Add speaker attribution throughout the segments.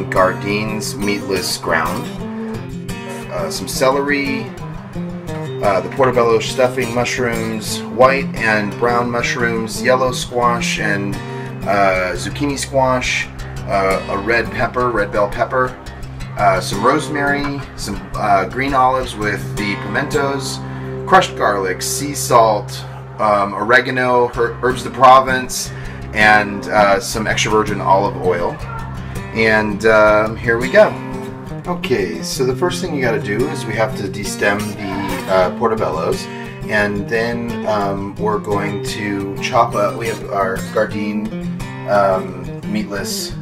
Speaker 1: Gardein's Meatless Ground, some celery, the portobello stuffing mushrooms, white and brown mushrooms, yellow squash and zucchini squash, a red bell pepper, some rosemary, some green olives with the pimentos, crushed garlic, sea salt, oregano, herbs de Provence, and some extra virgin olive oil. And here we go. Okay, so the first thing you got to do is we have to destem the portobellos, and then we're going to chop up. We have our Gardein meatless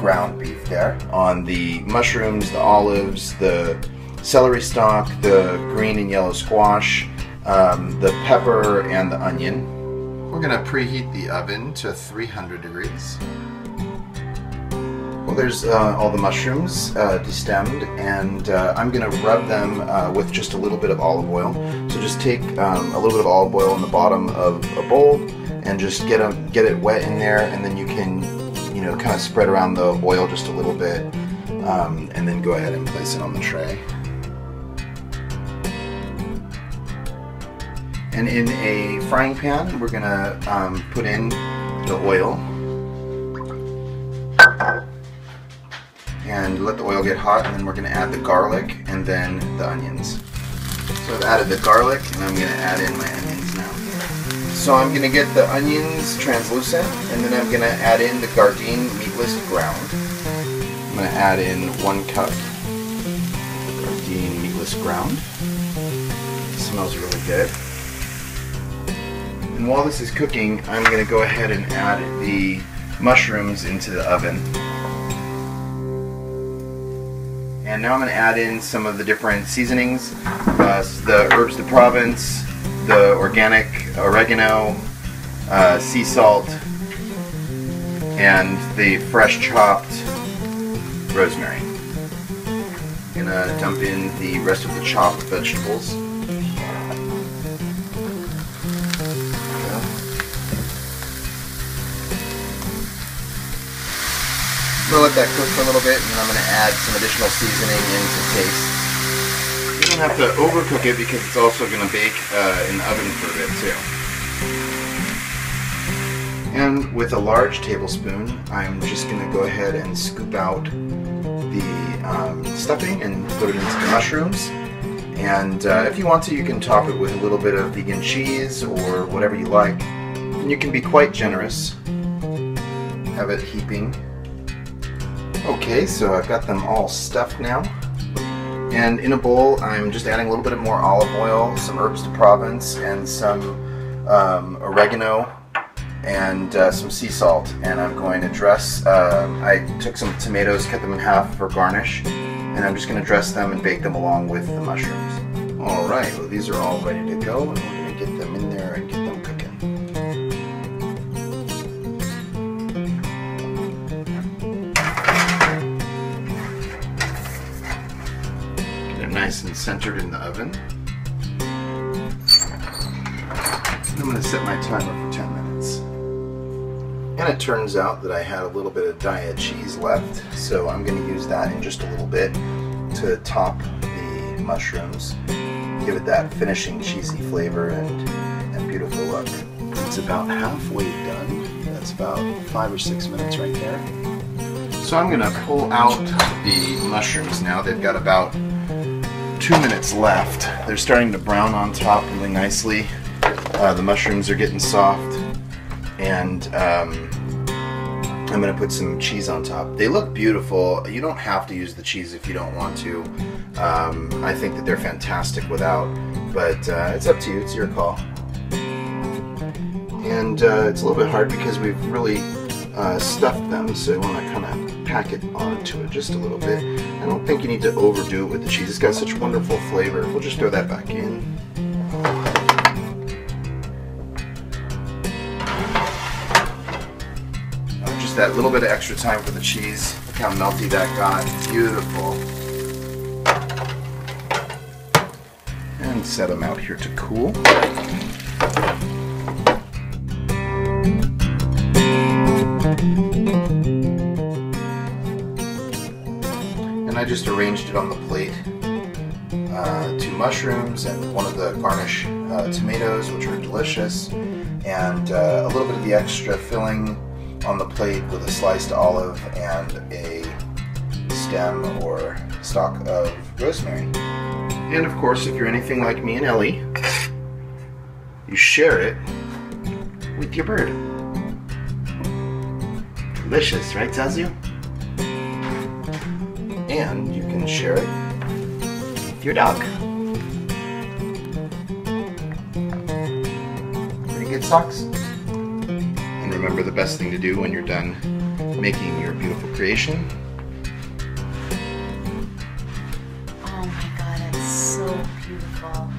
Speaker 1: ground beef there on the mushrooms, the olives, the celery stalk, the green and yellow squash, the pepper, and the onion. We're going to preheat the oven to 300 degrees. Well, there's all the mushrooms destemmed, and I'm going to rub them with just a little bit of olive oil. So just take a little bit of olive oil in the bottom of a bowl and just get it wet in there, and then you can, kind of spread around the oil just a little bit, and then go ahead and place it on the tray. And in a frying pan, we're going to put in the oil and let the oil get hot, and then we're going to add the garlic and then the onions. So I've added the garlic, and I'm going to add in my onions now. So I'm going to get the onions translucent, and then I'm going to add in the Gardein Meatless Ground. I'm going to add in 1 cup Gardein Meatless Ground. It smells really good. And while this is cooking, I'm going to go ahead and add the mushrooms into the oven. And now I'm going to add in some of the different seasonings, the herbs de Provence, the organic oregano, sea salt, and the fresh chopped rosemary. I'm going to dump in the rest of the chopped vegetables. I'm going to let that cook for a little bit, and then I'm going to add some additional seasoning in to taste. You don't have to overcook it because it's also going to bake in the oven for a bit too. And with a large tablespoon, I'm just going to go ahead and scoop out the stuffing and put it into the mushrooms. And if you want to, you can top it with a little bit of vegan cheese or whatever you like. And you can be quite generous. Have it heaping. Okay, so I've got them all stuffed now. And in a bowl, I'm just adding a little bit more olive oil, some herbs de Provence, and some oregano, and some sea salt. And I'm going to dress, I took some tomatoes, cut them in half for garnish, and I'm just going to dress them and bake them along with the mushrooms. Alright, well these are all ready to go, and we're going to get them in there and get them cooking. Nice and centered in the oven. I'm going to set my timer for 10 minutes. And it turns out that I had a little bit of diet cheese left, so I'm going to use that in just a little bit to top the mushrooms, give it that finishing cheesy flavor and beautiful look. It's about halfway done. That's about 5 or 6 minutes right there. So I'm going to pull out the mushrooms now. They've got about 2 minutes left. They're starting to brown on top really nicely. The mushrooms are getting soft, and I'm going to put some cheese on top. They look beautiful. You don't have to use the cheese if you don't want to. I think that they're fantastic without, but it's up to you. It's your call. And it's a little bit hard because we've really stuffed them, so I want to kind of pack it onto it just a little bit. I don't think you need to overdo it with the cheese. It's got such wonderful flavor. We'll just throw that back in. Just that little bit of extra time for the cheese. Look how melty that got. Beautiful. And set them out here to cool. just arranged it on the plate. 2 mushrooms and one of the garnish tomatoes, which are delicious, and a little bit of the extra filling on the plate with a sliced olive and a stem or stalk of rosemary. And of course, if you're anything like me and Ellie, you share it with your bird. Delicious, right, Zazu? And you can share it with your dog. Pretty good socks. And remember, the best thing to do when you're done making your beautiful creation.
Speaker 2: Oh my god, it's so beautiful.